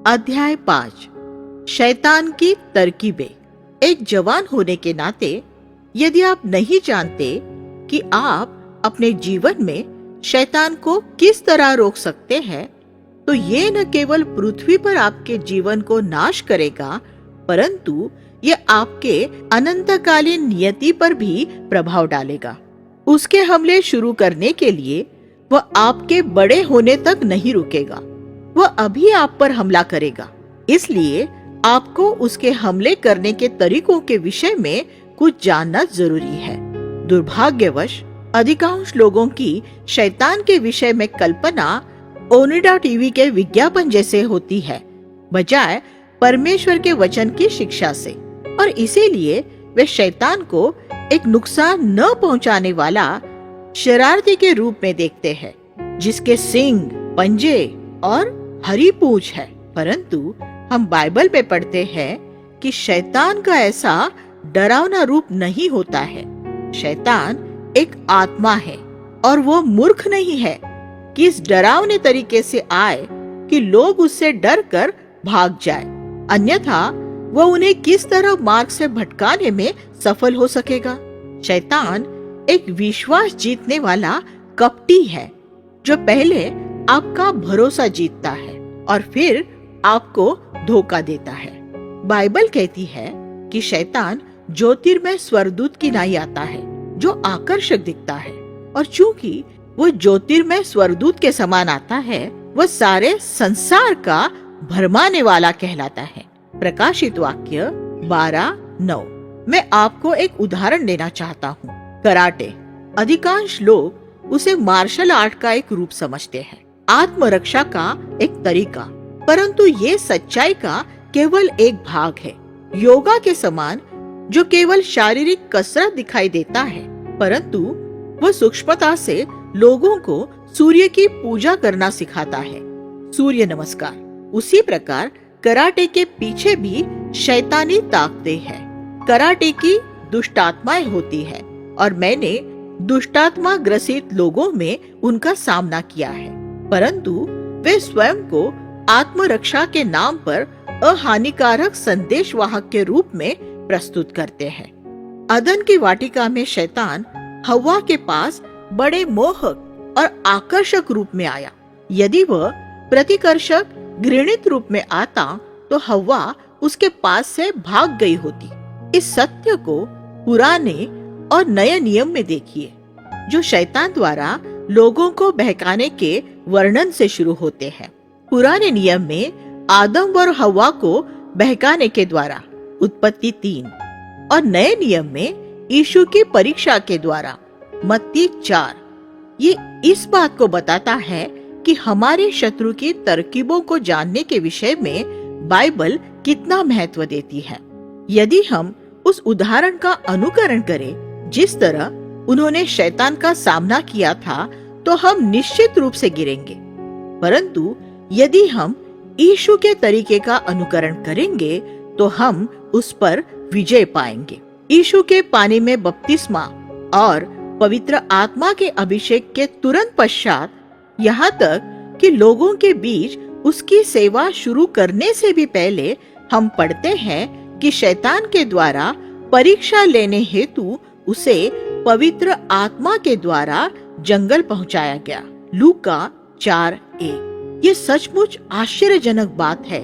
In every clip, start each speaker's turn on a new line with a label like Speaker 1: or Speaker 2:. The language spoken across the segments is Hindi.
Speaker 1: अध्याय 5 शैतान की तरकीबें। एक जवान होने के नाते यदि आप नहीं जानते कि आप अपने जीवन में शैतान को किस तरह रोक सकते हैं, तो ये न केवल पृथ्वी पर आपके जीवन को नाश करेगा, परंतु ये आपके अनंतकालीन नियति पर भी प्रभाव डालेगा। उसके हमले शुरू करने के लिए वह आपके बड़े होने तक नहीं रुकेगा, वह अभी आप पर हमला करेगा। इसलिए आपको उसके हमले करने के तरीकों के विषय में कुछ जानना जरूरी है। दुर्भाग्यवश अधिकांश लोगों की शैतान के विषय में कल्पना ओनिडा टीवी के विज्ञापन जैसे होती है, बजाय परमेश्वर के वचन की शिक्षा से, और इसीलिए वे शैतान को एक नुकसान न पहुंचाने वाला शरारती के रूप में देखते हैं, जिसके सींग, पंजे और हरी पूंछ है। परंतु हम बाइबल में पढ़ते हैं कि शैतान का ऐसा डरावना रूप नहीं होता है। शैतान एक आत्मा है और वो मूर्ख नहीं है कि इस डरावने तरीके से आए कि लोग उससे डर कर भाग जाए, अन्यथा वो उन्हें किस तरह मार्ग से भटकाने में सफल हो सकेगा। शैतान एक विश्वास जीतने वाला कपटी है, जो पहले आपका भरोसा जीतता है और फिर आपको धोखा देता है। बाइबल कहती है कि शैतान ज्योतिर्मय स्वरदूत की नाई आता है, जो आकर्षक दिखता है, और चूंकि वो ज्योतिर्मय स्वरदूत के समान आता है, वह सारे संसार का भरमाने वाला कहलाता है। प्रकाशित वाक्य 12:9। मैं आपको एक उदाहरण देना चाहता हूँ। कराटे। अधिकांश लोग उसे मार्शल आर्ट का एक रूप समझते हैं, आत्मरक्षा का एक तरीका, परंतु ये सच्चाई का केवल एक भाग है। योगा के समान, जो केवल शारीरिक कसरत दिखाई देता है, परंतु वह सूक्ष्मता से लोगों को सूर्य की पूजा करना सिखाता है, सूर्य नमस्कार। उसी प्रकार कराटे के पीछे भी शैतानी ताकतें हैं। कराटे की दुष्ट आत्माएं होती है, और मैंने दुष्टात्मा ग्रसित लोगों में उनका सामना किया है, परंतु वे स्वयं को आत्मरक्षा के नाम पर अहानिकारक संदेशवाहक के रूप में प्रस्तुत करते हैं। अदन की वाटिका में शैतान हव्वा के पास बड़े मोहक और आकर्षक रूप में आया। यदि वह प्रतिकर्षक घृणित रूप में आता, तो हव्वा उसके पास से भाग गई होती। इस सत्य को पुराने और नए नियम में देखिए, जो शैतान द्वारा लोगों को बहकाने के वर्णन से शुरू होते हैं। पुराने नियम में आदम और हव्वा को बहकाने के द्वारा, उत्पत्ति 3, और नए नियम में यीशु की परीक्षा के द्वारा, मत्ती 4। ये इस बात को बताता है कि हमारे शत्रु की तरकीबों को जानने के विषय में बाइबल कितना महत्व देती है। यदि हम उस उदाहरण का अनुकरण करें जिस तरह उन्होंने शैतान का सामना किया था, तो हम निश्चित रूप से गिरेंगे। परंतु यदि हम यीशु के तरीके का अनुकरण करेंगे, तो हम उस पर विजय पाएंगे। यीशु के पानी में बपतिस्मा और पवित्र आत्मा के अभिषेक के तुरंत पश्चात, यहाँ तक कि लोगों के बीच उसकी सेवा शुरू करने से भी पहले, हम पढ़ते हैं कि शैतान के द्वारा परीक्षा लेने हेतु उसे पवित्र आत्मा के द्वारा जंगल पहुंचाया गया। लूका 4:1। ये सचमुच आश्चर्यजनक बात है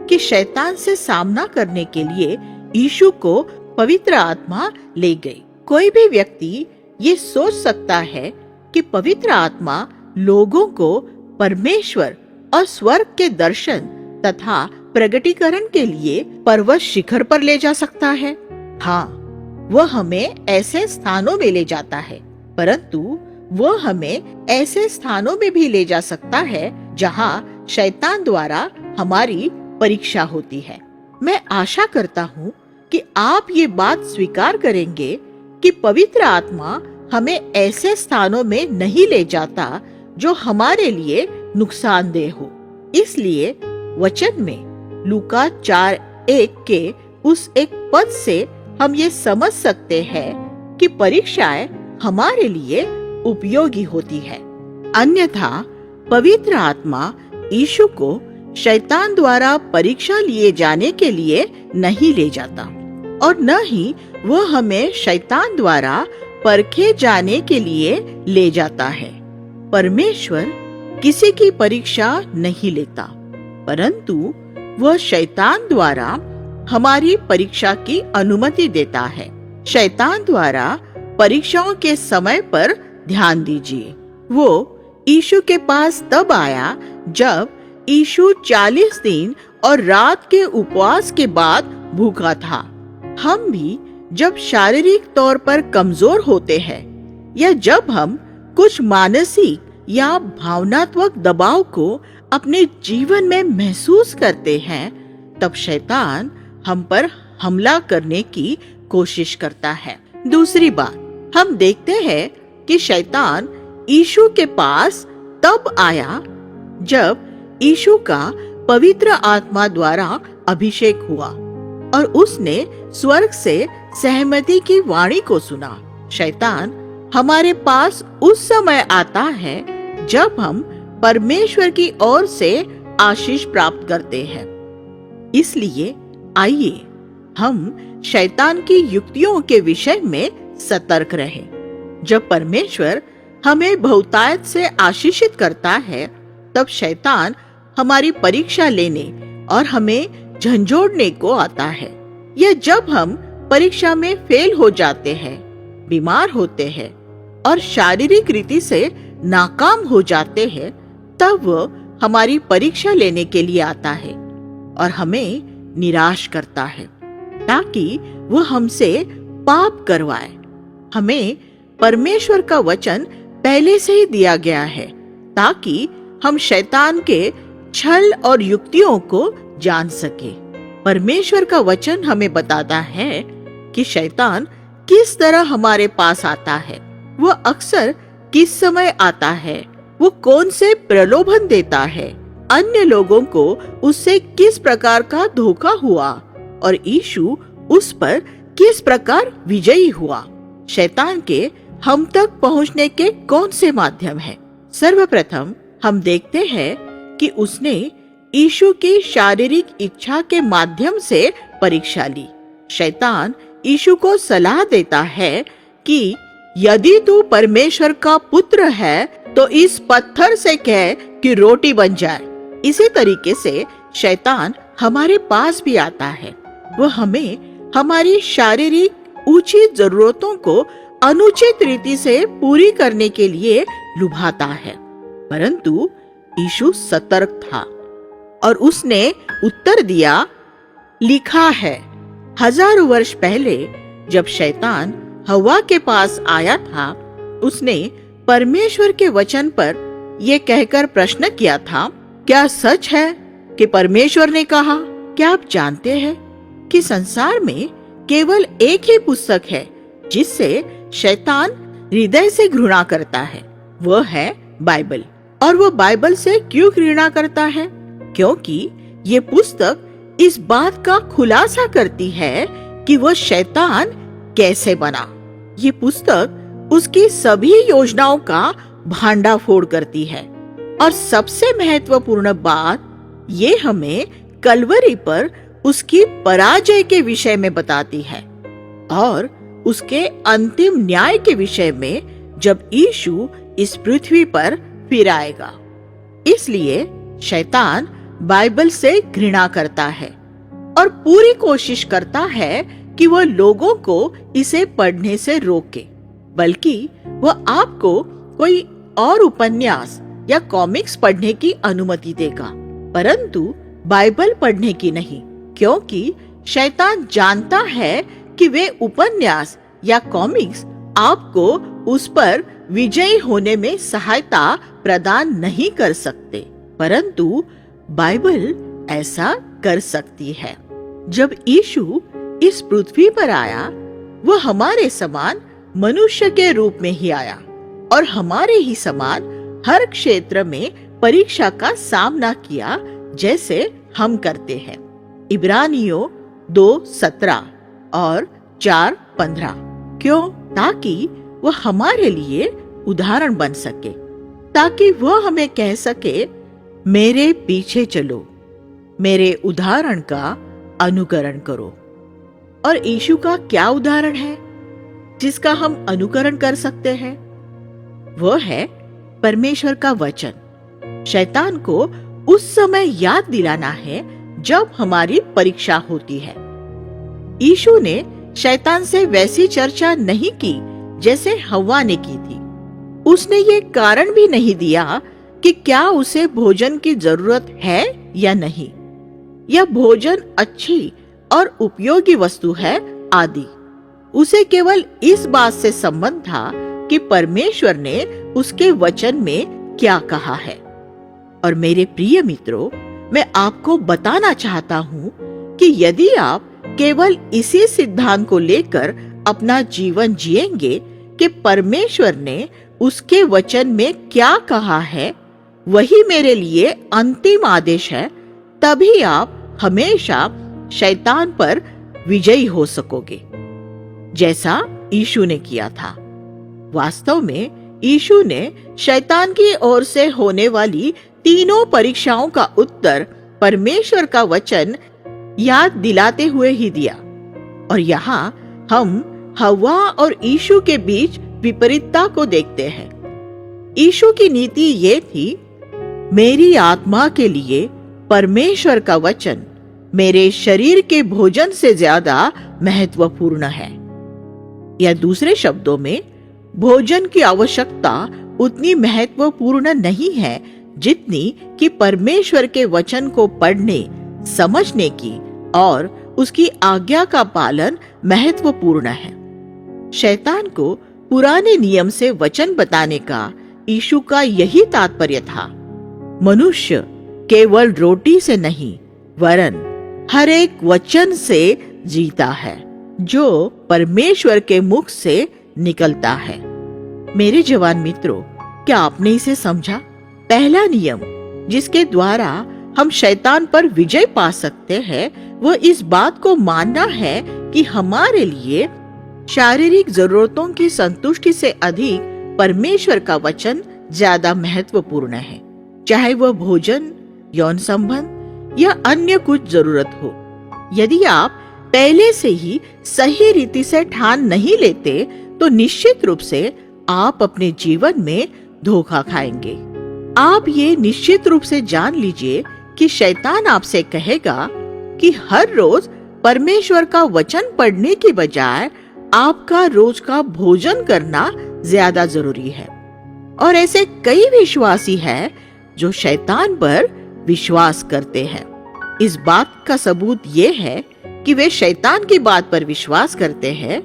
Speaker 1: कि शैतान से सामना करने के लिए यीशु को पवित्र आत्मा ले गई। कोई भी व्यक्ति ये सोच सकता है कि पवित्र आत्मा लोगों को परमेश्वर और स्वर्ग के दर्शन तथा प्रगटीकरण के लिए पर्वत शिखर पर ले जा सकता है। हाँ, वह हमें ऐसे स्थानों में ले जाता है, परंतु वह हमें ऐसे स्थानों में भी ले जा सकता है जहाँ शैतान द्वारा हमारी परीक्षा होती है। मैं आशा करता हूँ कि आप ये बात स्वीकार करेंगे कि पवित्र आत्मा हमें ऐसे स्थानों में नहीं ले जाता जो हमारे लिए नुकसानदेह हो। इसलिए वचन में लूका 4:1 के उस एक पद से हम ये समझ सकते हैं कि परीक्षाएं हमारे लिए उपयोगी होती है। अन्यथा पवित्र आत्मा यीशु को शैतान द्वारा परीक्षा लिए जाने के लिए नहीं ले जाता और न ही वह हमें शैतान द्वारा परखे जाने के लिए ले जाता है। परमेश्वर किसी की परीक्षा नहीं लेता, परंतु वह शैतान द्वारा हमारी परीक्षा की अनुमति देता है। शैतान द्वारा परीक्षाओं के समय पर ध्यान दीजिए। वो यीशु के पास तब आया जब यीशु 40 दिन और रात के उपवास के बाद भूखा था। हम भी जब शारीरिक तौर पर कमजोर होते हैं या जब हम कुछ मानसिक या भावनात्मक दबाव को अपने जीवन में महसूस करते हैं, तब शैतान हम पर हमला करने की कोशिश करता है। दूसरी बात, हम देखते हैं कि शैतान यीशु के पास तब आया जब यीशु का पवित्र आत्मा द्वारा अभिषेक हुआ और उसने स्वर्ग से सहमति की वाणी को सुना। शैतान हमारे पास उस समय आता है जब हम परमेश्वर की ओर से आशीष प्राप्त करते हैं। इसलिए आइए हम शैतान की युक्तियों के विषय में सतर्क रहें। जब परमेश्वर हमें बहुतायत से आशीषित करता है, तब शैतान हमारी परीक्षा लेने और हमें झंझोड़ने को आता है। या जब हम परीक्षा में फेल हो जाते हैं, बीमार होते हैं और शारीरिक रीति से नाकाम हो जाते हैं, तब वह हमारी परीक्षा लेने के लिए आता है और हमें निराश करता है ताकि वह हमसे पाप करवाए। हमें परमेश्वर का वचन पहले से ही दिया गया है ताकि हम शैतान के छल और युक्तियों को जान सके। परमेश्वर का वचन हमें बताता है कि शैतान किस तरह हमारे पास आता है, वह अक्सर किस समय आता है, वो कौन से प्रलोभन देता है, अन्य लोगों को उससे किस प्रकार का धोखा हुआ और यीशु उस पर किस प्रकार विजयी हुआ। शैतान के हम तक पहुंचने के कौन से माध्यम हैं? सर्वप्रथम हम देखते हैं कि उसने यीशु की शारीरिक इच्छा के माध्यम से परीक्षा ली। शैतान यीशु को सलाह देता है कि यदि तू परमेश्वर का पुत्र है तो इस पत्थर से कह कि रोटी बन जाए। इसी तरीके से शैतान हमारे पास भी आता है। वह हमें हमारी शारीरिक उचित जरूरतों को अनुचित रीति से पूरी करने के लिए लुभाता है, परंतु यीशु सतर्क था और उसने उत्तर दिया, लिखा है। हजारों वर्ष पहले जब शैतान हवा के पास आया था, उसने परमेश्वर के वचन पर यह कहकर प्रश्न किया था, क्या सच है कि परमेश्वर ने कहा? क्या आप जानते हैं कि संसार में केवल एक ही पुस्तक है जिससे शैतान हृदय से घृणा करता है, वह है बाइबल। और वह बाइबल से क्यों घृणा करता है? क्योंकि ये पुस्तक इस बात का खुलासा करती है कि वह शैतान कैसे बना। ये पुस्तक उसकी सभी योजनाओं का भांडाफोड़ करती है और सबसे महत्वपूर्ण बात ये हमें कलवरी पर उसकी पराजय के विषय में बताती है और उसके अंतिम न्याय के विषय में जब यीशु इस पृथ्वी पर फिर आएगा। इसलिए शैतान बाइबल से घृणा करता है और पूरी कोशिश करता है कि वह लोगों को इसे पढ़ने से रोके, बल्कि वह आपको कोई और उपन्यास या कॉमिक्स पढ़ने की अनुमति देगा, परंतु बाइबल पढ़ने की नहीं, क्योंकि शैतान जानता है कि वे उपन्यास या कॉमिक्स आपको उस पर विजयी होने में सहायता प्रदान नहीं कर सकते, परंतु बाइबल ऐसा कर सकती है। जब यीशु इस पृथ्वी पर आया, वह हमारे समान मनुष्य के रूप में ही आया और हमारे ही समान हर क्षेत्र में परीक्षा का सामना किया जैसे हम करते हैं। इब्रानियों 2:17 और 4:15। क्यों? ताकि वह हमारे लिए उदाहरण बन सके, ताकि वह हमें कह सके, मेरे पीछे चलो मेरे उदाहरण का अनुकरण करो। और यीशु का क्या उदाहरण है जिसका हम अनुकरण कर सकते हैं? वह है परमेश्वर का वचन। शैतान को उस समय याद दिलाना है जब हमारी परीक्षा होती है। यीशु ने शैतान से वैसी चर्चा नहीं की जैसे हव्वा ने की थी। उसने ये कारण भी नहीं दिया कि क्या उसे भोजन की जरूरत है या नहीं, यह भोजन अच्छी और उपयोगी वस्तु है आदि। उसे केवल इस बात से संबंध था कि परमेश्वर ने उसके वचन में क्या कहा है। और मेरे प्रिय मित्रों, मैं आपको बताना चाहता हूँ कि यदि आप केवल इसी सिद्धांत को लेकर अपना जीवन जिएंगे कि परमेश्वर ने उसके वचन में क्या कहा है, वही मेरे लिए अंतिम आदेश है, तभी आप हमेशा शैतान पर विजयी हो सकोगे, जैसा यीशु ने किया था। वास्तव में यीशु ने शैतान की ओर से होने वाली तीनों परीक्षाओं का उत्तर परमेश्वर का वचन याद दिलाते हुए ही दिया। और यहाँ हम हव्वा और यीशु के बीच विपरीतता को देखते हैं। यीशु की नीति ये थी, मेरी आत्मा के लिए परमेश्वर का वचन मेरे शरीर के भोजन से ज्यादा महत्वपूर्ण है। या दूसरे शब्दों में, भोजन की आवश्यकता उतनी महत्वपूर्ण नहीं है जितनी कि परमेश्वर के वचन को पढ़ने, समझने की और उसकी आज्ञा का पालन महत्वपूर्ण है। शैतान को पुराने नियम से वचन बताने का यीशु का यही तात्पर्य था। मनुष्य केवल रोटी से नहीं वरन हर एक वचन से जीता है जो परमेश्वर के मुख से निकलता है। मेरे जवान मित्रों, क्या आपने इसे समझा? पहला नियम जिसके द्वारा हम शैतान पर विजय पा सकते हैं वह इस बात को मानना है कि हमारे लिए शारीरिक जरूरतों की संतुष्टि से अधिक परमेश्वर का वचन ज्यादा महत्वपूर्ण है, चाहे वह भोजन, यौन संबंध या अन्य कुछ जरूरत हो। यदि आप पहले से ही सही रीति से ठान नहीं लेते तो निश्चित रूप से आप अपने जीवन में धोखा खाएंगे। आप ये निश्चित रूप से जान लीजिए कि शैतान आपसे कहेगा कि हर रोज परमेश्वर का वचन पढ़ने की बजाय आपका रोज का भोजन करना ज्यादा जरूरी है। और ऐसे कई विश्वासी हैं जो शैतान पर विश्वास करते हैं। इस बात का सबूत ये है कि वे शैतान की बात पर विश्वास करते हैं।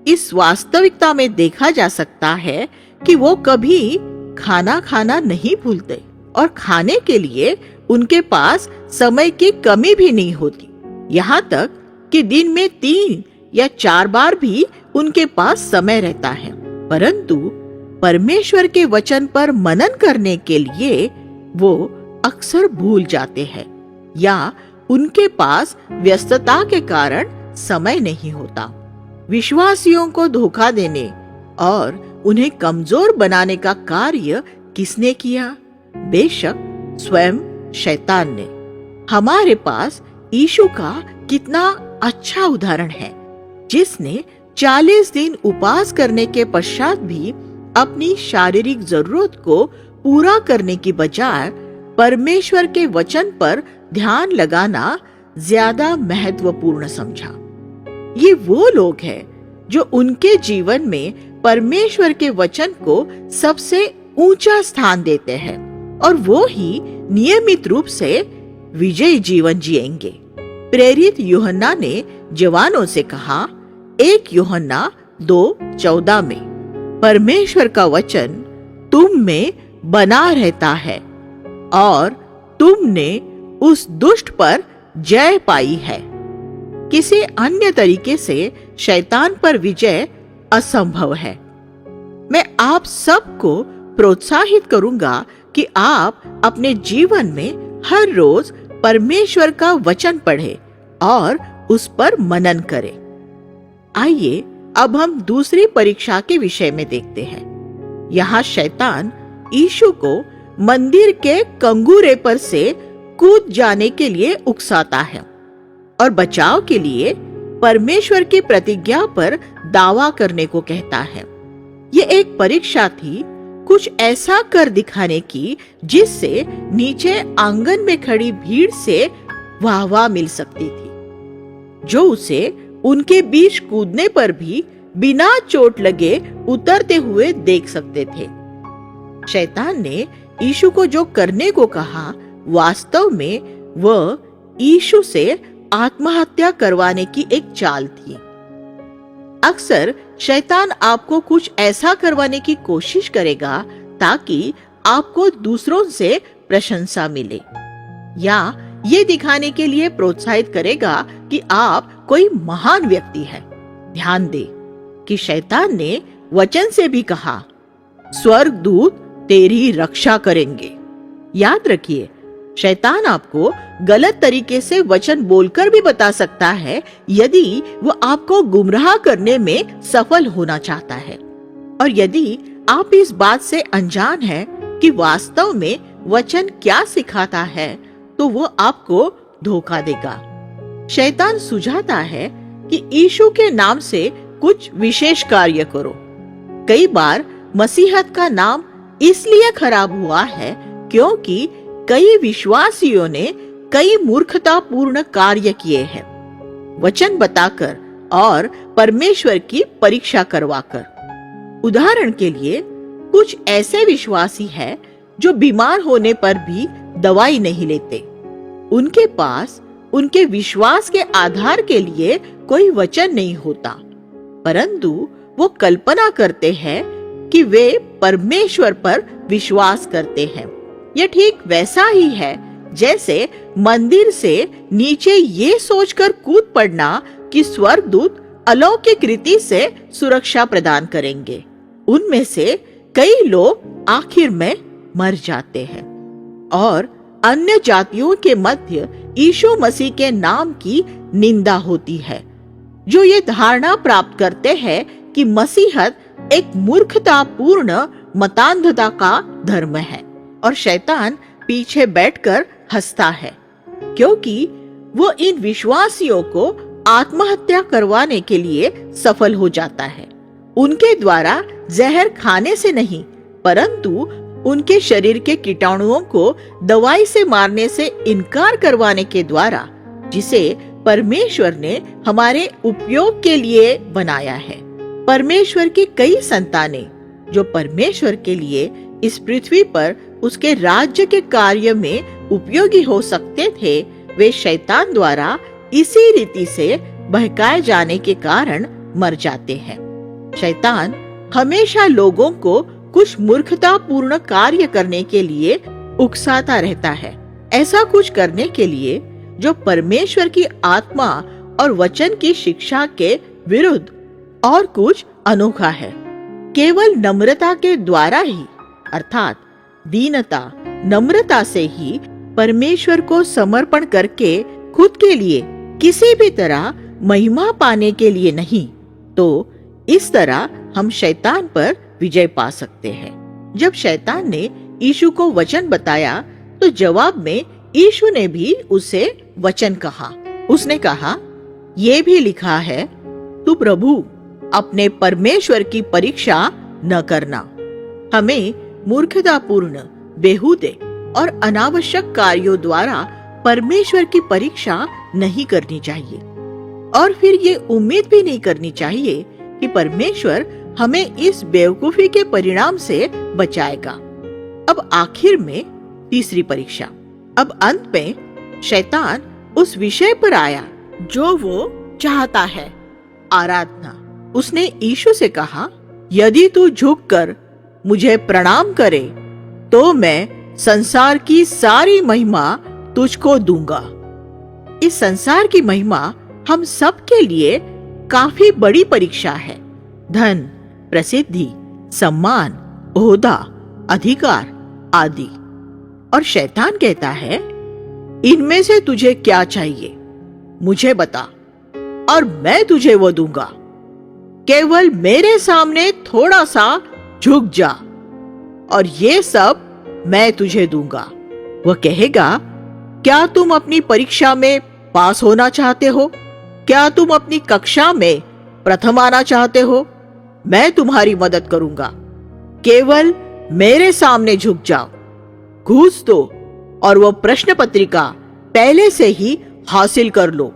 Speaker 1: इस वास्तविकता में देखा जा सकता है कि वो कभी खाना खाना नहीं भूलते और खाने के लिए उनके पास समय की कमी भी नहीं होती। यहाँ तक कि दिन में 3 या 4 बार भी उनके पास समय रहता है, परंतु परमेश्वर के वचन पर मनन करने के लिए वो अक्सर भूल जाते हैं या उनके पास व्यस्तता के कारण समय नहीं होता। विश्वासियों को धोखा देने और उन्हें कमजोर बनाने का कार्य किसने किया? बेशक स्वयं शैतान ने। हमारे पास यीशु का कितना अच्छा उदाहरण है, जिसने 40 दिन उपवास करने के पश्चात भी अपनी शारीरिक जरूरत को पूरा करने की बजाय परमेश्वर के वचन पर ध्यान लगाना ज्यादा महत्वपूर्ण समझा। ये वो लोग हैं जो उनके जीवन में परमेश्वर के वचन को सबसे ऊंचा स्थान देते हैं और वो ही नियमित रूप से विजयी जीवन जिएंगे। प्रेरित यूहन्ना ने जवानों से कहा, 1 यूहन्ना 2:14 में, परमेश्वर का वचन तुम में बना रहता है और तुमने उस दुष्ट पर जय पाई है। किसी अन्य तरीके से शैतान पर विजय असंभव है। मैं आप सबको प्रोत्साहित करूंगा कि आप अपने जीवन में हर रोज परमेश्वर का वचन पढ़ें और उस पर मनन करें। आइए अब हम दूसरी परीक्षा के विषय में देखते हैं। यहाँ शैतान यीशु को मंदिर के कंगूरे पर से कूद जाने के लिए उकसाता है और बचाव के लिए परमेश्वर की प्रतिज्ञा पर दावा करने को कहता है। ये एक परीक्षा थी, कुछ ऐसा कर दिखाने की जिससे नीचे आंगन में खड़ी भीड़ से वाहवाह मिल सकती थी, जो उसे उनके बीच कूदने पर भी बिना चोट लगे उतरते हुए देख सकते थे। शैतान ने यीशु को जो करने को कहा, वास्तव में वह यीशु से आत्महत्या करवाने की एक चाल थी। अक्सर शैतान आपको कुछ ऐसा करवाने की कोशिश करेगा ताकि आपको दूसरों से प्रशंसा मिले, या ये दिखाने के लिए प्रोत्साहित करेगा कि आप कोई महान व्यक्ति है। ध्यान दे कि शैतान ने वचन से भी कहा, स्वर्गदूत तेरी रक्षा करेंगे। याद रखिए, शैतान आपको गलत तरीके से वचन बोलकर भी बता सकता है यदि वो आपको गुमराह करने में सफल होना चाहता है। और यदि आप इस बात से अनजान हैं कि वास्तव में वचन क्या सिखाता है, तो वो आपको धोखा देगा। शैतान सुझाता है कि यीशु के नाम से कुछ विशेष कार्य करो। कई बार मसीहत का नाम इसलिए खराब हुआ है क्योंकि कई विश्वासियों ने कई मूर्खतापूर्ण कार्य किए हैं, वचन बताकर और परमेश्वर की परीक्षा करवाकर। उदाहरण के लिए, कुछ ऐसे विश्वासी हैं जो बीमार होने पर भी दवाई नहीं लेते। उनके पास उनके विश्वास के आधार के लिए कोई वचन नहीं होता, परंतु वो कल्पना करते हैं कि वे परमेश्वर पर विश्वास करते हैं। यह ठीक वैसा ही है जैसे मंदिर से नीचे ये सोचकर कूद पड़ना कि स्वर्गदूत अलौकिक रीति से सुरक्षा प्रदान करेंगे। उनमें से कई लोग आखिर में मर जाते हैं और अन्य जातियों के मध्य यीशु मसीह के नाम की निंदा होती है, जो ये धारणा प्राप्त करते हैं कि मसीहत एक मूर्खतापूर्ण मतांधता का धर्म है। और शैतान पीछे बैठकर हंसता है क्योंकि वो इन विश्वासियों को आत्महत्या करवाने के लिए सफल हो जाता है। उनके द्वारा जहर खाने से नहीं, परंतु उनके शरीर के कीटाणुओं को दवाई से मारने से इनकार करवाने के द्वारा, जिसे परमेश्वर ने हमारे उपयोग के लिए बनाया है। परमेश्वर की कई संतानें जो परमेश्वर के लिए इस पृथ्वी पर उसके राज्य के कार्य में उपयोगी हो सकते थे, वे शैतान द्वारा इसी रीति से बहकाए जाने के कारण मर जाते हैं। शैतान हमेशा लोगों को कुछ मूर्खतापूर्ण कार्य करने के लिए उकसाता रहता है, ऐसा कुछ करने के लिए जो परमेश्वर की आत्मा और वचन की शिक्षा के विरुद्ध और कुछ अनोखा है। केवल नम्रता के द्वारा ही, अर्थात दीनता, नम्रता से ही परमेश्वर को समर्पण करके खुद के लिए किसी भी तरह महिमा पाने के लिए नहीं, तो इस तरह हम शैतान पर विजय पा सकते हैं। जब शैतान ने यीशु को वचन बताया तो जवाब में यीशु ने भी उसे वचन कहा। उसने कहा, ये भी लिखा है, तू प्रभु अपने परमेश्वर की परीक्षा न करना। हमें मूर्खतापूर्ण, बेहुदे और अनावश्यक कार्यों द्वारा परमेश्वर की परीक्षा नहीं करनी चाहिए और फिर ये उम्मीद भी नहीं करनी चाहिए कि परमेश्वर हमें इस बेवकूफी के परिणाम से बचाएगा। अब आखिर में तीसरी परीक्षा। अब अंत में शैतान उस विषय पर आया जो वो चाहता है, आराधना। उसने यीशु से कहा, यदि तू झुककर मुझे प्रणाम करे तो मैं संसार की सारी महिमा तुझको दूंगा। इस संसार की महिमा हम सब के लिए काफी बड़ी परीक्षा है। धन, प्रसिद्धि, सम्मान, ओहदा, अधिकार आदि। और शैतान कहता है, इनमें से तुझे क्या चाहिए, मुझे बता और मैं तुझे वो दूंगा। केवल मेरे सामने थोड़ा सा झुक जा और ये सब मैं तुझे दूंगा। वह कहेगा क्या तुम अपनी परीक्षा में पास होना चाहते हो? क्या तुम अपनी कक्षा में प्रथम आना चाहते हो? मैं तुम्हारी मदद करूंगा। केवल मेरे सामने झुक जाओ, घूस दो और वो प्रश्न पत्रिका पहले से ही हासिल कर लो।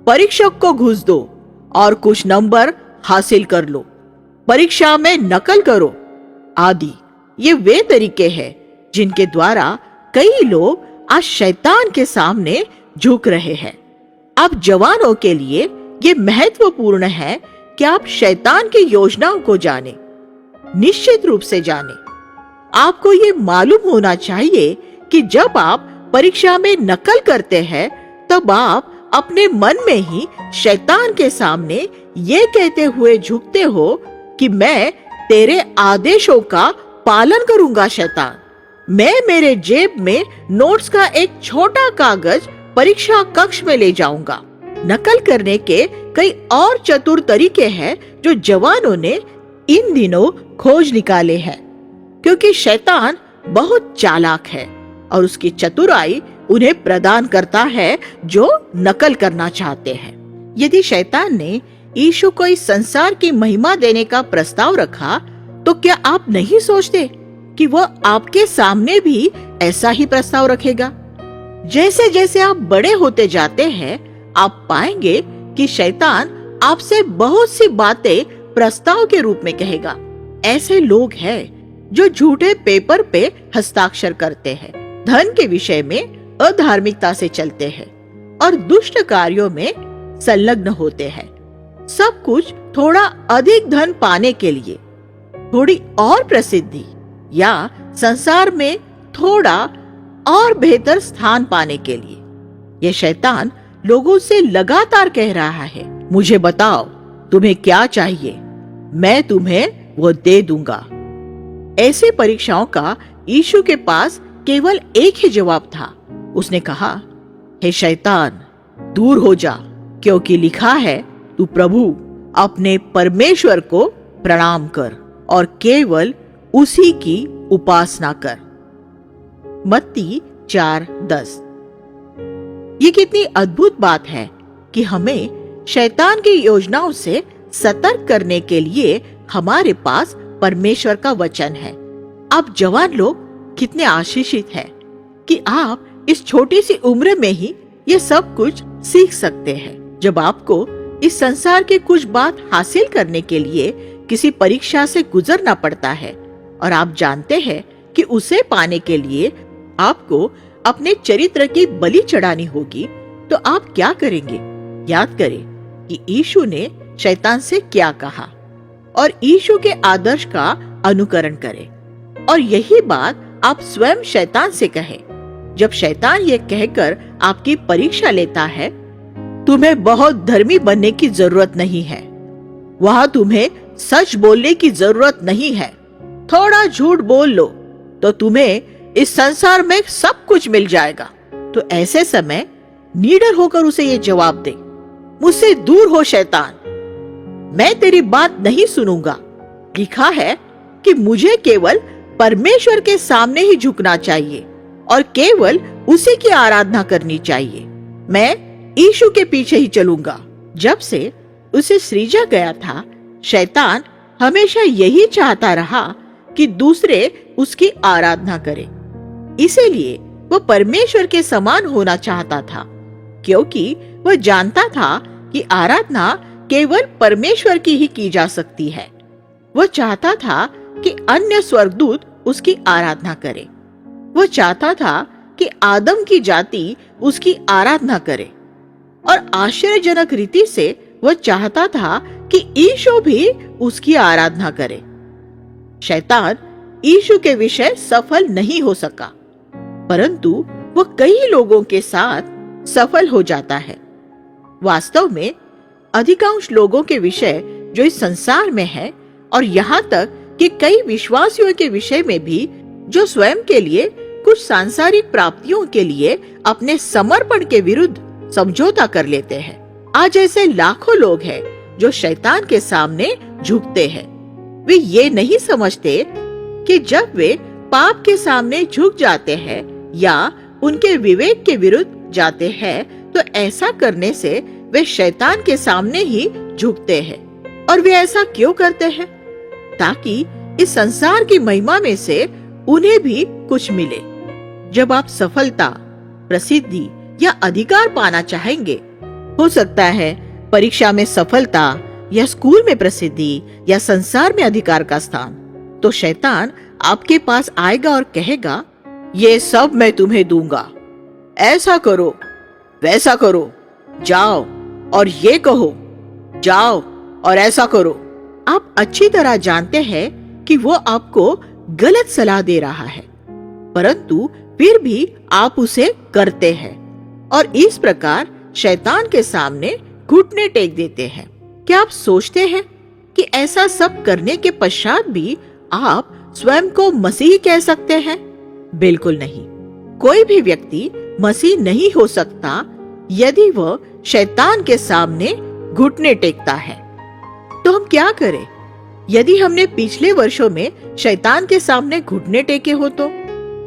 Speaker 1: परीक्षक को घूस दो और कुछ नंबर हासिल कर लो। परीक्षा में नकल करो आदि। ये वे तरीके हैं जिनके द्वारा कई लोग आज शैतान के सामने झुक रहे हैं। अब जवानों के लिए ये महत्वपूर्ण है कि आप शैतान की योजनाओं को जाने, निश्चित रूप से जाने। आपको ये मालूम होना चाहिए कि जब आप परीक्षा में नकल करते हैं तब आप अपने मन में ही शैतान के सामने ये कहते हुए झुकते हो कि मैं तेरे आदेशों का पालन करूंगा शैतान। मैं मेरे जेब में नोट्स का एक छोटा कागज परीक्षा कक्ष में ले जाऊंगा। नकल करने के कई और चतुर तरीके हैं जो जवानों ने इन दिनों खोज निकाले हैं, क्योंकि शैतान बहुत चालाक है और उसकी चतुराई उन्हें प्रदान करता है जो नकल करना चाहते हैं। यदि शैतान ने यीशु को इस संसार की महिमा देने का प्रस्ताव रखा, तो क्या आप नहीं सोचते कि वह आपके सामने भी ऐसा ही प्रस्ताव रखेगा? जैसे जैसे आप बड़े होते जाते हैं, आप पाएंगे कि शैतान आपसे बहुत सी बातें प्रस्ताव के रूप में कहेगा। ऐसे लोग हैं जो झूठे पेपर पे हस्ताक्षर करते हैं, धन के विषय में अधार्मिकता से चलते हैं और दुष्ट कार्यों में संलग्न होते हैं। सब कुछ थोड़ा अधिक धन पाने के लिए, थोड़ी और प्रसिद्धि या संसार में थोड़ा और बेहतर स्थान पाने के लिए। यह शैतान लोगों से लगातार कह रहा है, मुझे बताओ तुम्हें क्या चाहिए, मैं तुम्हें वो दे दूंगा। ऐसे परीक्षाओं का यीशु के पास केवल एक ही जवाब था। उसने कहा, हे शैतान, दूर हो जा, क्योंकि लिखा है, तू प्रभु अपने परमेश्वर को प्रणाम कर और केवल उसी की उपासना कर। मत्ती 4:10। ये कितनी अद्भुत बात है कि हमें शैतान की योजनाओं से सतर्क करने के लिए हमारे पास परमेश्वर का वचन है। आप जवान लोग कितने आशीषित हैं कि आप इस छोटी सी उम्र में ही ये सब कुछ सीख सकते हैं। जब आपको इस संसार के कुछ बात हासिल करने के लिए किसी परीक्षा से गुजरना पड़ता है और आप जानते हैं कि उसे पाने के लिए आपको अपने चरित्र की बलि चढ़ानी होगी, तो आप क्या करेंगे? याद करें कि यीशु ने शैतान से क्या कहा और यीशु के आदर्श का अनुकरण करें। और यही बात आप स्वयं शैतान से कहें। जब शैतान ये कहकर आपकी परीक्षा लेता है, तुम्हें बहुत धर्मी बनने की जरूरत नहीं है, वहां तुम्हें सच बोलने की जरूरत नहीं है, थोड़ा झूठ बोल लो तो तुम्हें इस संसार में सब कुछ मिल जाएगा, तो ऐसे समय निडर होकर उसे ये जवाब दे, मुझसे दूर हो शैतान, मैं तेरी बात नहीं सुनूंगा। लिखा है कि मुझे केवल परमेश्वर के सामने ही झुकना चाहिए और केवल उसी की आराधना करनी चाहिए। मैं यीशु के पीछे ही चलूंगा। जब से उसे सृजा गया था, शैतान हमेशा यही चाहता रहा कि दूसरे उसकी आराधना करें। इसीलिए वह परमेश्वर के समान होना चाहता था, क्योंकि वह जानता था कि आराधना केवल परमेश्वर की ही की जा सकती है। वह चाहता था कि अन्य स्वर्गदूत उसकी आराधना करें। वह चाहता था कि आदम की जाति उसकी आराधना करे और आश्चर्यजनक रीति से वह चाहता था कि यीशु भी उसकी आराधना करे। शैतान यीशु के विषय सफल नहीं हो सका, परंतु वह कई लोगों के साथ सफल हो जाता है। वास्तव में अधिकांश लोगों के विषय जो इस संसार में है, और यहाँ तक कि कई विश्वासियों के विषय में भी जो स्वयं के लिए कुछ सांसारिक प्राप्तियों के लिए अपने समर्पण के विरुद्ध समझौता कर लेते हैं। आज ऐसे लाखों लोग हैं जो शैतान के सामने झुकते हैं। वे ये नहीं समझते कि जब वे पाप के सामने झुक जाते हैं या उनके विवेक के विरुद्ध जाते हैं तो ऐसा करने से वे शैतान के सामने ही झुकते हैं। और वे ऐसा क्यों करते हैं? ताकि इस संसार की महिमा में से उन्हें भी कुछ मिले। जब आप सफलता, प्रसिद्धि या अधिकार पाना चाहेंगे, हो सकता है परीक्षा में सफलता या स्कूल में प्रसिद्धि या संसार में अधिकार का स्थान, तो शैतान आपके पास आएगा और कहेगा, ये सब मैं तुम्हें दूंगा, ऐसा करो, वैसा करो, जाओ और ये कहो, जाओ और ऐसा करो। आप अच्छी तरह जानते हैं कि वो आपको गलत सलाह दे रहा है, परंतु फिर भी आप उसे करते हैं और इस प्रकार शैतान के सामने घुटने टेक देते हैं। क्या आप सोचते हैं कि ऐसा सब करने के पश्चात भी आप स्वयं को मसीह कह सकते हैं? बिल्कुल नहीं। कोई भी व्यक्ति मसीह नहीं हो सकता यदि वह शैतान के सामने घुटने टेकता है। तो हम क्या करें? यदि हमने पिछले वर्षों में शैतान के सामने घुटने टेके हो तो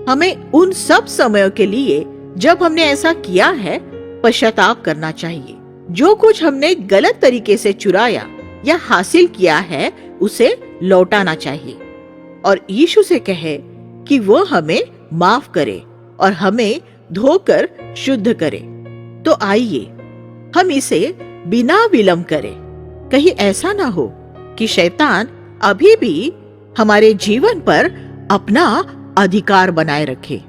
Speaker 1: हमें उन सब समयों के लिए जब हमने ऐसा किया है पश्चाताप करना चाहिए। जो कुछ हमने गलत तरीके से चुराया या हासिल किया है उसे लौटाना चाहिए और यीशु से कहे कि वो हमें माफ करे और हमें धोकर शुद्ध करे। तो आइए हम इसे बिना विलंब करें। कहीं ऐसा ना हो कि शैतान अभी भी हमारे जीवन पर अपना अधिकार बनाए रखे।